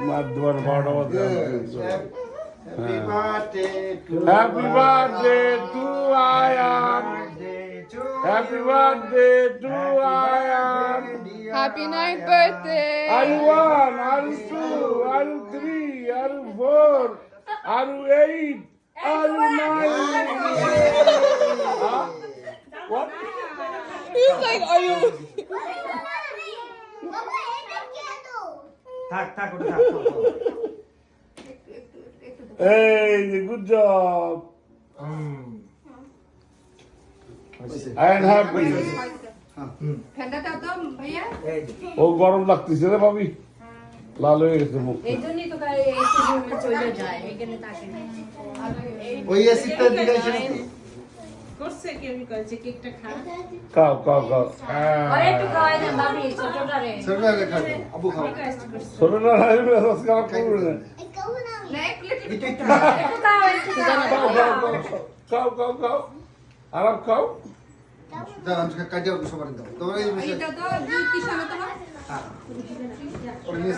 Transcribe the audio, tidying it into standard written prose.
মাধ্যমের বড় Happy birthday to happy birthday to Ayaan happy birthday to Ayaan Happy 9th birthday! আর 1 আর 2 আর 3 আর 4 আর 8 আর 9 What? He's like, are you? থাক থাক ওটা থাক Hey, good job. I am happy. ঠান্ডাটা তো ভাইয়া ও গরম লাগতেছে রে ভাবি লাল হয়ে গেছে মুখ এই জন্যই তো গায়ে এসে রুমে চলে যায় এখানে থাকে না ওই এসিটা দিলে করছে কেউ কইছে কেকটা খা খাও খাও খাও আর একটু খাওয়াই না ভাবি ছোটটা রে সরকারে খাবে আবু খাও ছোট না রাইবে রস খারাপ করবে না না এক প্লেট একটু খাও একটু খাও খাও খাও খাও আরাম খাও দাও আমি কাটিয়ে সবার দাও তোমার এই বিষয় এটা তো কি সময় তোমার ওর নিয়ে